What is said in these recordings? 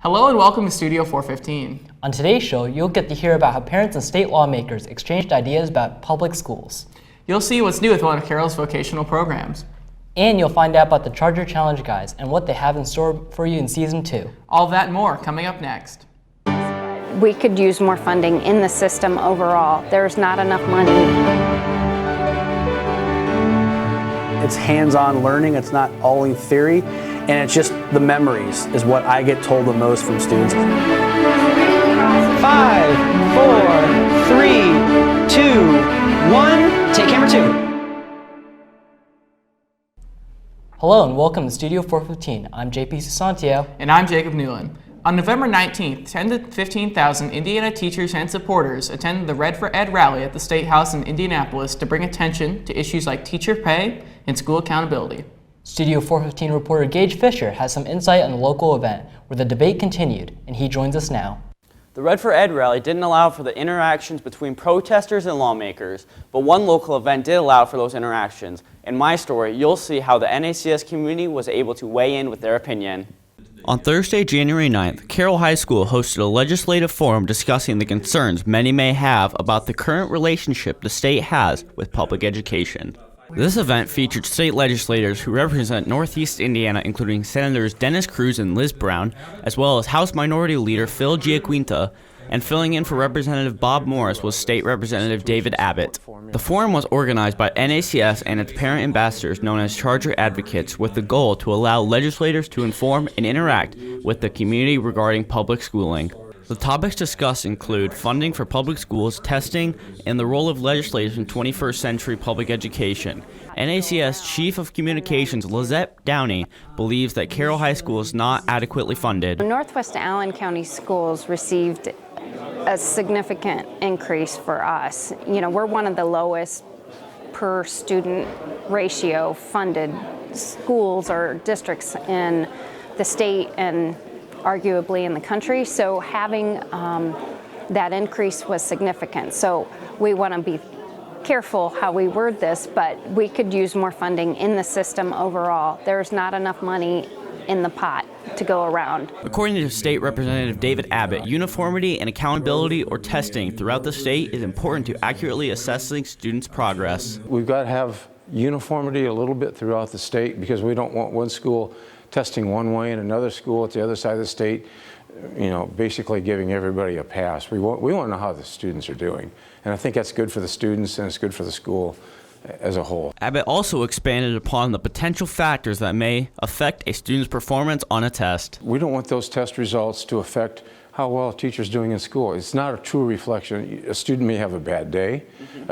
Hello and welcome to Studio 415. On today's show, you'll get to hear about how parents and state lawmakers exchanged ideas about public schools. You'll see what's new with one of Carroll's vocational programs. And you'll find out about the Charger Challenge guys and what they have in store for you in Season 2. All that and more coming up next. We could use more funding in the system overall. There's not enough money. It's hands-on learning, it's not all in theory, and it's just the memories is what I get told the most from students. 5, 4, 3, 2, 1, take camera 2. Hello and welcome to Studio 415. I'm JP Susantio. And I'm Jacob Newland. On November 19th, 10 to 15,000 Indiana teachers and supporters attended the Red for Ed rally at the State House in Indianapolis to bring attention to issues like teacher pay and school accountability. Studio 415 reporter Gage Fisher has some insight on the local event where the debate continued, and he joins us now. The Red for Ed rally didn't allow for the interactions between protesters and lawmakers, but one local event did allow for those interactions. In my story, you'll see how the NACS community was able to weigh in with their opinion. On Thursday, January 9th, Carroll High School hosted a legislative forum discussing the concerns many may have about the current relationship the state has with public education. This event featured state legislators who represent Northeast Indiana, including Senators Dennis Cruz and Liz Brown, as well as House Minority Leader Phil Giaquinta, and filling in for Representative Bob Morris was State Representative David Abbott. The forum was organized by NACS and its parent ambassadors known as Charger Advocates with the goal to allow legislators to inform and interact with the community regarding public schooling. The topics discussed include funding for public schools, testing, and the role of legislators in 21st century public education. NACS Chief of Communications Lizette Downey believes that Carroll High School is not adequately funded. Northwest Allen County Schools received a significant increase for us. You know, we're one of the lowest per student ratio funded schools or districts in the state and arguably in the country, so having that increase was significant. So we want to be careful how we word this, but we could use more funding in the system overall. There's not enough money in the pot to go around. According to State Representative David Abbott, uniformity and accountability or testing throughout the state is important to accurately assessing students' progress. We've got to have uniformity a little bit throughout the state because we don't want one school testing one way and another school at the other side of the state, you know, basically giving everybody a pass. We want to know how the students are doing. And I think that's good for the students and it's good for the school as a whole. Abbott also expanded upon the potential factors that may affect a student's performance on a test. We don't want those test results to affect how well a teacher's doing in school. It's not a true reflection. A student may have a bad day.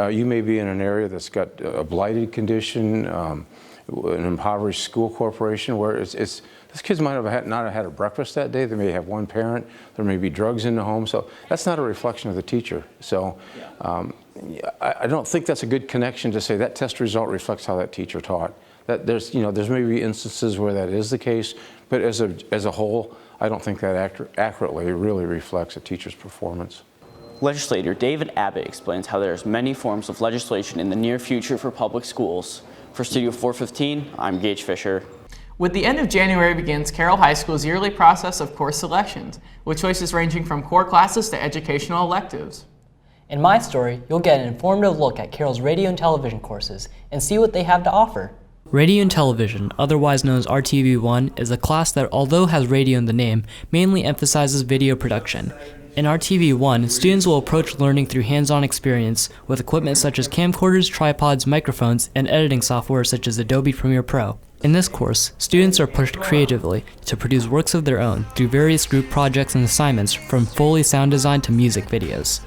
You may be in an area that's got a blighted condition, an impoverished school corporation where these kids might not have had a breakfast that day. They may have one parent. There may be drugs in the home. So that's not a reflection of the teacher. So I don't think that's a good connection to say that test result reflects how that teacher taught. That there's maybe instances where that is the case, but as a whole, I don't think that accurately really reflects a teacher's performance. Legislator David Abbott explains how there's many forms of legislation in the near future for public schools. For Studio 415, I'm Gage Fisher. With the end of January begins Carroll High School's yearly process of course selections, with choices ranging from core classes to educational electives. In my story, you'll get an informative look at Carroll's radio and television courses and see what they have to offer. Radio and Television, otherwise known as RTV1, is a class that, although has radio in the name, mainly emphasizes video production. In RTV1, students will approach learning through hands-on experience with equipment such as camcorders, tripods, microphones, and editing software such as Adobe Premiere Pro. In this course, students are pushed creatively to produce works of their own through various group projects and assignments from Foley sound design to music videos.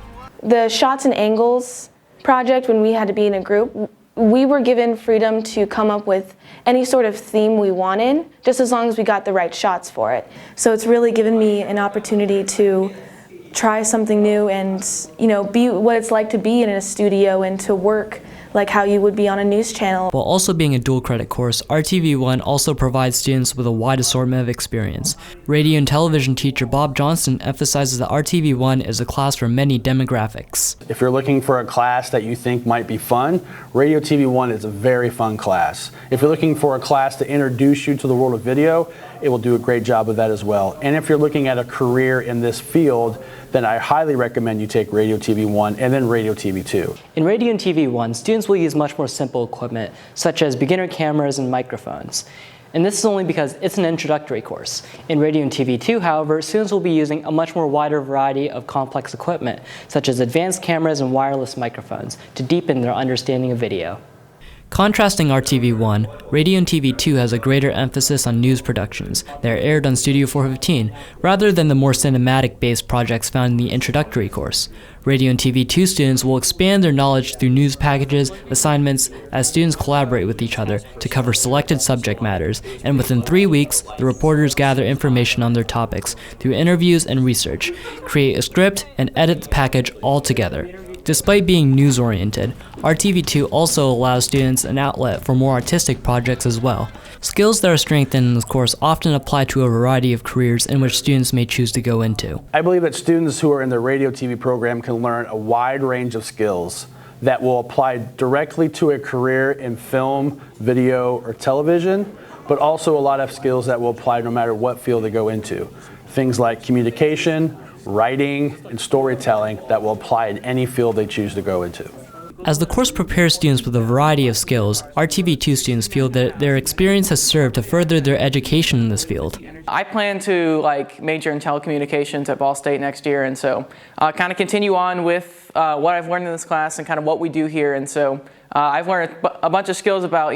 The Shots and Angles project, when we had to be in a group, we were given freedom to come up with any sort of theme we wanted, just as long as we got the right shots for it. So it's really given me an opportunity to try something new and, be what it's like to be in a studio and to work like how you would be on a news channel. While also being a dual credit course, RTV1 also provides students with a wide assortment of experience. Radio and television teacher Bob Johnston emphasizes that RTV1 is a class for many demographics. If you're looking for a class that you think might be fun, Radio TV 1 is a very fun class. If you're looking for a class to introduce you to the world of video, it will do a great job of that as well. And if you're looking at a career in this field, then I highly recommend you take Radio TV 1 and then Radio TV 2. In Radio and TV1, students will use much more simple equipment, such as beginner cameras and microphones. And this is only because it's an introductory course. In Radio and TV 2, however, students will be using a much more wider variety of complex equipment, such as advanced cameras and wireless microphones, to deepen their understanding of video. Contrasting RTV1, Radio and TV2 has a greater emphasis on news productions that are aired on Studio 415, rather than the more cinematic-based projects found in the introductory course. Radio and TV2 students will expand their knowledge through news packages, assignments, as students collaborate with each other to cover selected subject matters, and within 3 weeks, the reporters gather information on their topics through interviews and research, create a script, and edit the package all together. Despite being news-oriented, RTV2 also allows students an outlet for more artistic projects as well. Skills that are strengthened in this course often apply to a variety of careers in which students may choose to go into. I believe that students who are in the radio TV program can learn a wide range of skills that will apply directly to a career in film, video, or television, but also a lot of skills that will apply no matter what field they go into. Things like communication, writing, and storytelling that will apply in any field they choose to go into. As the course prepares students with a variety of skills, RTV2 students feel that their experience has served to further their education in this field. I plan to major in telecommunications at Ball State next year, and so kind of continue on with what I've learned in this class and kind of what we do here. And so I've learned a bunch of skills about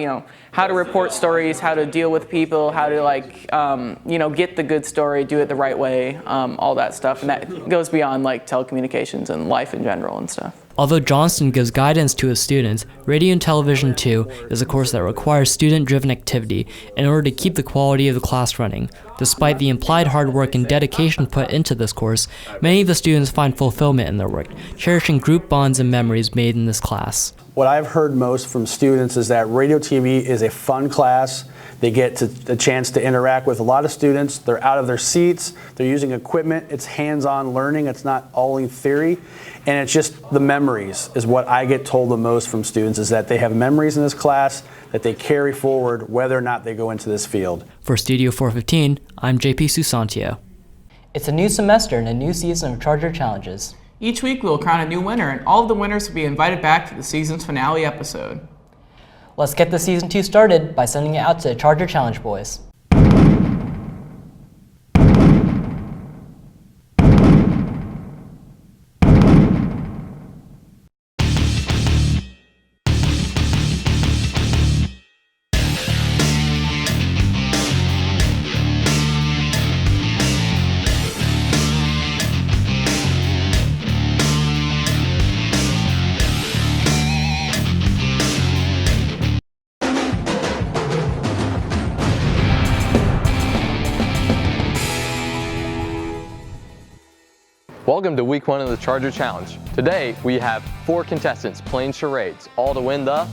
how to report stories, how to deal with people, how to get the good story, do it the right way, all that stuff, and that goes beyond telecommunications and life in general and stuff. Although Johnston gives guidance to his students, Radio and Television 2 is a course that requires student-driven activity in order to keep the quality of the class running. Despite the implied hard work and dedication put into this course, many of the students find fulfillment in their work, cherishing group bonds and memories made in this class. What I've heard most from students is that radio TV is a fun class. They get a chance to interact with a lot of students. They're out of their seats. They're using equipment. It's hands-on learning. It's not all in theory. And it's just the memories is what I get told the most from students, is that they have memories in this class that they carry forward whether or not they go into this field. For Studio 415, I'm JP Susantio. It's a new semester and a new season of Charger Challenges. Each week we will crown a new winner, and all of the winners will be invited back to the season's finale episode. Let's get the Season 2 started by sending it out to the Charger Challenge boys. Welcome to week 1 of the Charger Challenge. Today we have 4 contestants playing charades, all to win the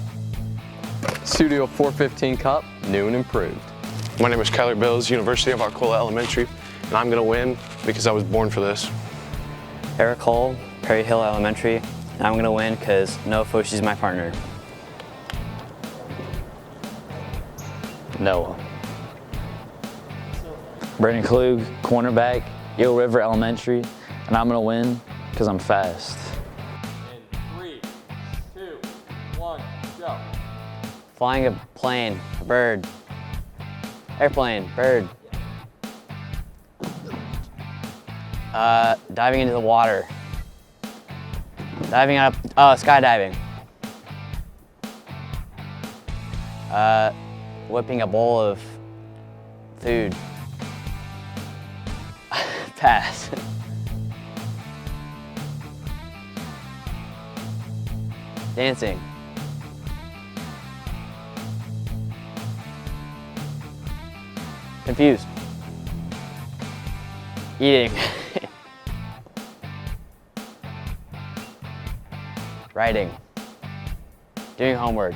Studio 415 Cup, new and improved. My name is Kyler Bills, University of Arcola Elementary, and I'm gonna win because I was born for this. Eric Hull, Perry Hill Elementary, and I'm gonna win because Noah Foshi's my partner. Noah. Brandon Klug, cornerback, Eel River Elementary, and I'm gonna win because I'm fast. In 3, 2, 1, go. Flying a plane, a bird. Airplane, bird. Diving into the water. Diving up, skydiving. Whipping a bowl of food. Pass. Dancing. Confused. Eating. Writing. Doing homework.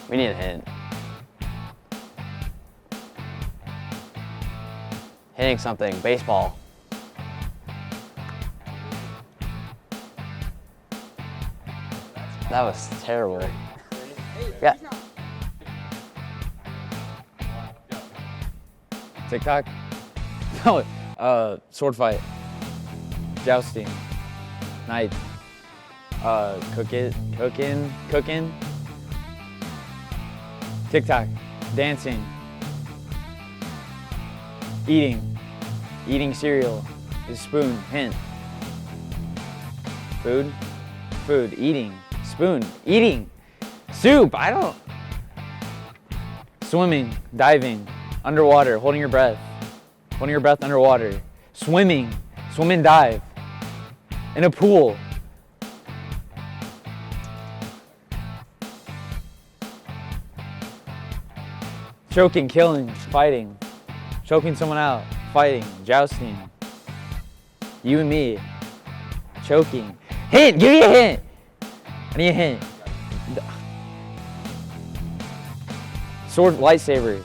We need a hint. Hitting something. Baseball. That was terrible. Yeah. TikTok? No, sword fight. Jousting. Knife. Cooking. TikTok. Dancing. Eating cereal. Is spoon. Hint. Food. Eating. Spoon. Eating. Soup. I don't. Swimming. Diving. Underwater. Holding your breath. Holding your breath underwater. Swimming. Swim and dive. In a pool. Choking, killing, fighting. Choking someone out. Fighting. Jousting. You and me. Choking. Hint! Give me a hint! I need a hint. Sword, lightsaber.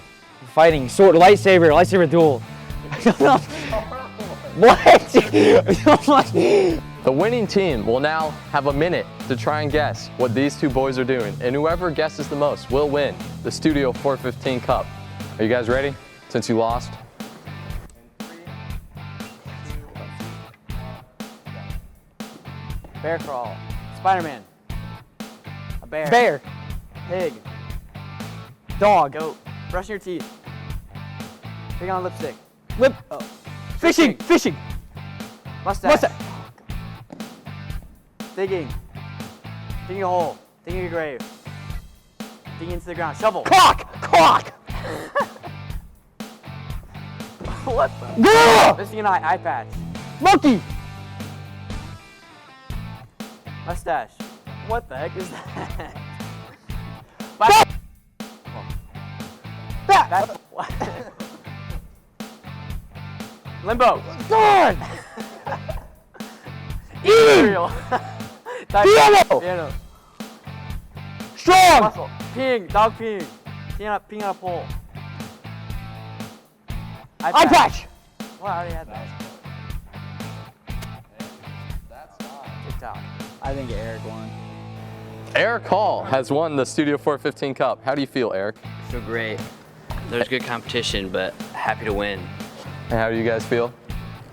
Fighting, sword, lightsaber duel. What? The winning team will now have a minute to try and guess what these two boys are doing, and whoever guesses the most will win the Studio 415 Cup. Are you guys ready? Since you lost? Bear crawl. Spider-Man. A bear. Bear. Pig. Dog. Goat. Brushing your teeth. Pig on lipstick. Fishing. Mustache. Digging a hole. Digging a grave. Digging into the ground. Shovel. Clock. What the? Missing an eye patch. Monkey. Mustache. What the heck is that? Bat. What? Limbo. Gone. Cereal. Piano. Strong. Muscle. Peeing. Dog peeing. Peeing on a pole. Eye patch. Well, I already had that. TikTok. I think Eric won. Eric Hall has won the Studio 415 Cup. How do you feel, Eric? I feel great. There's good competition, but happy to win. And how do you guys feel?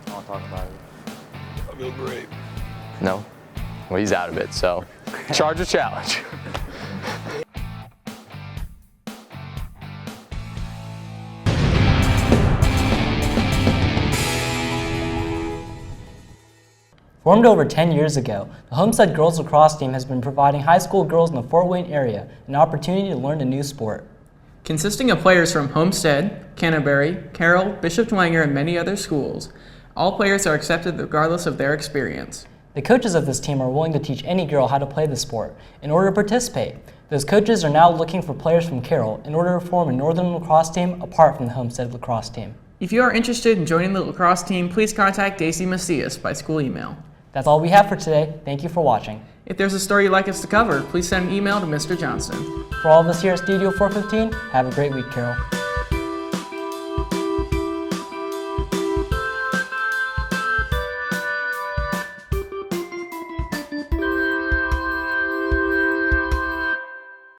I want to talk about it. I feel great. No? Well, he's out of it, so Charger challenge. Formed over 10 years ago, the Homestead Girls Lacrosse team has been providing high school girls in the Fort Wayne area an opportunity to learn a new sport. Consisting of players from Homestead, Canterbury, Carroll, Bishop Dwenger, and many other schools, all players are accepted regardless of their experience. The coaches of this team are willing to teach any girl how to play the sport in order to participate. Those coaches are now looking for players from Carroll in order to form a Northern lacrosse team apart from the Homestead lacrosse team. If you are interested in joining the lacrosse team, please contact Daisy Macias by school email. That's all we have for today. Thank you for watching. If there's a story you'd like us to cover, please send an email to Mr. Johnston. For all of us here at Studio 415, have a great week, Carroll.